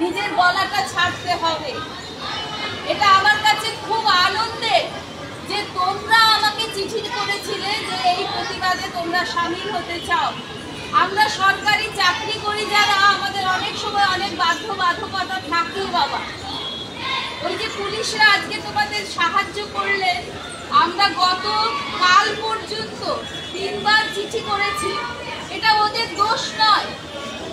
নিজের গলাটা ছাড়তে হবে। এটা আমার কাছে খুব আনন্দের যে তোমরা আমাকে চিঠি করেছিলে যে এই প্রতিবাদে তোমরা সামিল হতে চাও। আমরা সরকারি চাকরি করি যারা, আমাদের অনেক সময় অনেক বাধ্যবাধকতা থাকেই বাবা। ওই যে পুলিশরা আজকে তোমাদের সাহায্য করলেন, আমরা গত কাল পর্যন্ত 3 বার চিঠি করেছি। এটা ওদের দোষ নয়,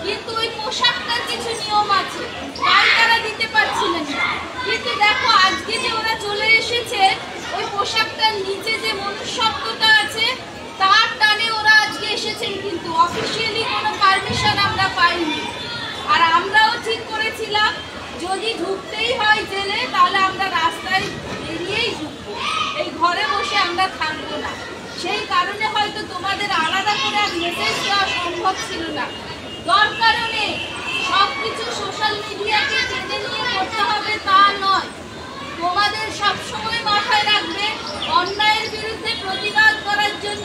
কিন্তু ওই পোশাকটার কিছু নিয়ম আছে, তাই তারা দিতে পারছিলেন না। কিন্তু দেখো আজকে যে ওরা চলে এসেছে, ওই পোশাকটার নিচে যে মনুষ্যত্বটা আছে তার টানে ওরা আজকে এসেছেন, কিন্তু অফিসিয়ালি কোনো পারমিশন আমরা পাইনি। আর আমরাও ঠিক করেছিলাম যদি ঢুকতেই হয় জেলে, তাহলে আমরা রাস্তায় বেরিয়েই ঢুকবো, এই ঘরে বসে আমরা থাকবো না। সেই কারণে হয়তো তোমাদের আলাদা করে আর মেসেজ দেওয়া সম্ভব ছিল না। দরকারও নেই, সব কিছু সোশ্যাল মিডিয়াকে টেনে নিয়ে করতে হবে তা নয়। তোমাদের সবসময় মাথায় রাখবে অন্যায়ের বিরুদ্ধে প্রতিবাদ করার জন্য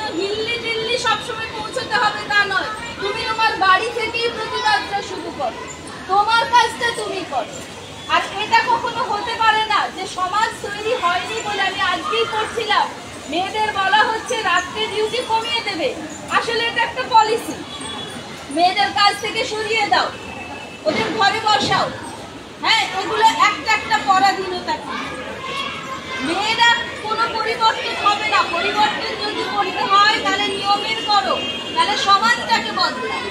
দিল্লি সবসময় পৌঁছতে হবে তা নয়। তুমি তোমার বাড়ি থেকেই প্রতিবাদটা শুরু করো, তোমার কাজটা তুমি করো। আর এটা কখনো হতে পারে না যে সমাজ তৈরি হয়নি বলে, আমি আজকেই করছিলাম মেয়েদের বলা হচ্ছে রাত্রে ডিউটি কমিয়ে দেবে। আসলে এটা একটা পলিসি, মেয়েদের কাজ থেকে সরিয়ে দাও, ওদের ঘরে বসাও। হ্যাঁ, এগুলো একটা পরাধীনতা। মেয়েরা কোনো পরিবর্তন হবে না। পরিবর্তন যদি করতে হয় তাহলে নিয়মের করো, তাহলে সমাজটাকে বদলাও।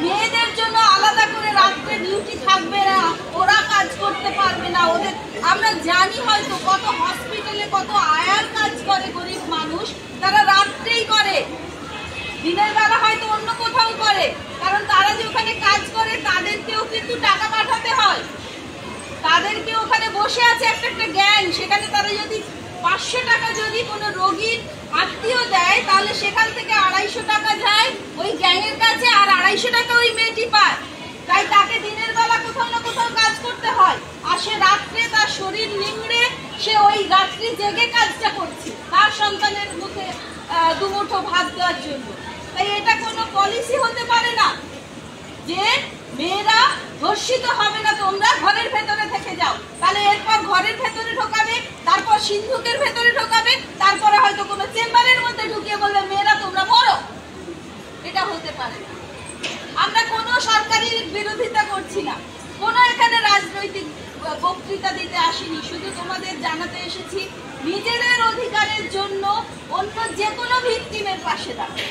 মেয়েদের জন্য আলাদা করে রাত্রে ডিউটি থাকবে না, ওরা কাজ করতে পারবে না। ওদের আমরা জানি হয়তো কত হসপিটালে কত আয়ার কাজ করে গরিব মানুষ, তারা রাত্রেই করে, দিনের বেলা হয়তো অন্য কোথাও করে। কারণ তারা যে ওখানে কাজ করে তাদেরকেও কিন্তু টাকা পাঠাতে হয়, তাদেরকে ওখানে বসে আছে একটা গ্যাং, সেখানে তারা যদি 500 টাকা যদি কোনো রোগীর আত্মীয় দেয়, তাহলে সেখান থেকে 250 টাকা যায় ওই গ্যাংয়ের কাছে, আর 250 টাকা ওই মেয়েটি পায়। তাই তাকে দিনের বেলা কোথাও না কোথাও কাজ করতে হয়, আর সে রাত্রে তার শরীর নিংড়ে সে ওই রাত্রি জেগে কাজটা করছে তার সন্তানের মুখে দুমুঠো ভাত দেওয়ার জন্য। তাই এটা কোনো পলিসি হতে পারে না যে মেয়েরা ধর্ষিত হবে না, তোমরা ঘরের ভেতরে থেকে যাও। তাহলে এরপর ঘরের ভেতরে ঢোকাবে, তারপর সিন্ধুকের ভেতরে ঢোকাবে, তারপরে হয়তো কোনো চেম্বারের মধ্যে ঢুকিয়ে বলবে মেয়েরা তোমরা মরো। এটা হতে পারে না। আমরা কোনো সরকারি বিরোধিতা করছি না, কোনো এখানে রাজনৈতিক বক্তৃতা দিতে আসিনি, শুধু তোমাদের জানাতে এসেছি নিজেদের অধিকারের জন্য অন্য যে কোনো ভিকটিমের পাশে দাঁড়াও,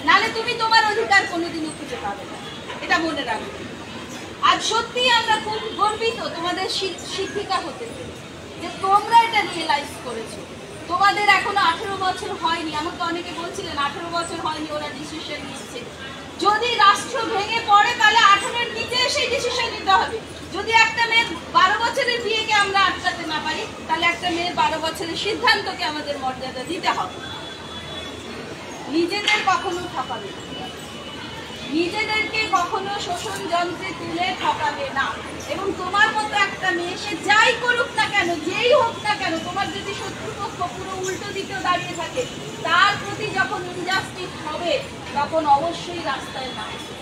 নালে তুমি তোমার অধিকার কোনোদিনও খুঁজে পাবে না, এটা মনে রাখবে। আজ সত্যিই আমরা খুব গর্বিত তোমাদের শিক্ষিকা হতে পেরে, যে তোমরা এটা রিয়েলাইজ করেছো। তোমাদের এখনো 18 বছর হয়নি। আমাকে অনেকে বলছিলেন 18 বছর হয়নি, ওরা ডিসিশন নিচ্ছে। যদি রাষ্ট্র ভেঙে পড়ে তাহলে 18-এর নিচে এসে ডিসিশন নিতে হবে। যদি একটা মেয়ের 12 বছরের বিয়েকে আমরা আটকাতে না পারি, তাহলে একটা মেয়ের 12 বছরের সিদ্ধান্তকে আমাদের মর্যাদা দিতে হবে। নিজেদের কখনো ঠকাবে না, নিজেদেরকে কখনো শোষণ যন্ত্রে তুলে ঠকাবে না। এবং তোমার মতো একটা মেয়ে, সে যাই করুক না কেন, যেই হোক না কেন, তোমার যদি শত্রুপক্ষ পুরো উল্টো দিকেও দাঁড়িয়ে থাকে, তার প্রতি যখন ইনজাস্টিস হবে তখন অবশ্যই রাস্তায় নামবে।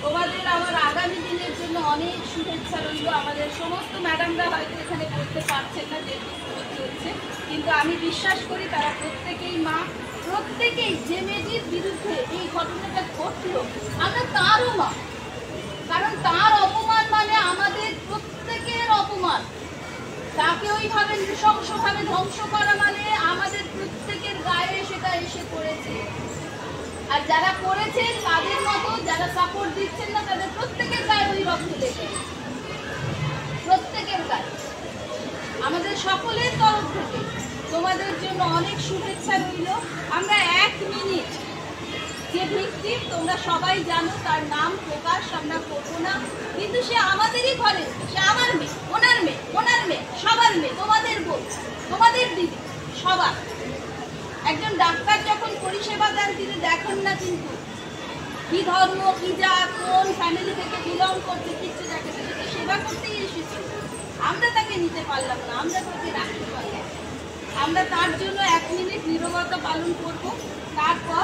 তোমাদের আমার আগামী দিনের জন্য অনেক শুভেচ্ছা রইল। আমাদের সমস্ত ম্যাডামরা হয়তো এখানে করতে পারছেন না যেহেতু চলছে, কিন্তু আমি বিশ্বাস করি তারা প্রত্যেকেই মা, প্রত্যেকেই যে মেয়েটির বিরুদ্ধে এই ঘটনাটা ঘটলো আমরা তারও মা। কারণ তার অপমান মানে আমাদের প্রত্যেকের অপমান। তাকে ওইভাবে নৃশংসভাবে ধ্বংস করা মানে আমাদের প্রত্যেকের গায়ে সেটা এসে পড়েছে। আর যারা করেছেন তাদের মতো যারা সাপোর্ট দিচ্ছেন না, তাদের প্রত্যেকের গায়ে ওই রক্ত লেগে, প্রত্যেকের গায়ে। আমাদের সকলের তরফ থেকে তোমাদের জন্য অনেক শুভেচ্ছা রইল। আমরা 1 মিনিট যে ভিকটিম তোমরা সবাই জানো, তার নাম প্রকাশ আমরা করবো না, কিন্তু সে আমাদেরই ঘরে, সে আমার মেয়ে, ওনার মেয়ে, ওনার মেয়ে, সবার মেয়ে, তোমাদের বোন, তোমাদের দিদি, সবার। একজন ডাক্তার যখন পরিষেবা দেন তিনি দেখেন না কিন্তু কি ধর্ম, কি জাত, কোন ফ্যামিলি থেকে বিলং করতে, কিচ্ছু দেখে না, সেটা সেবা করতেই এসেছিল। আমরা তাকে নিতে পারলাম না, আমরা তাকে রাখতে পারলাম। আমরা তার জন্য 1 মিনিট নীরবতা পালন করব, তারপর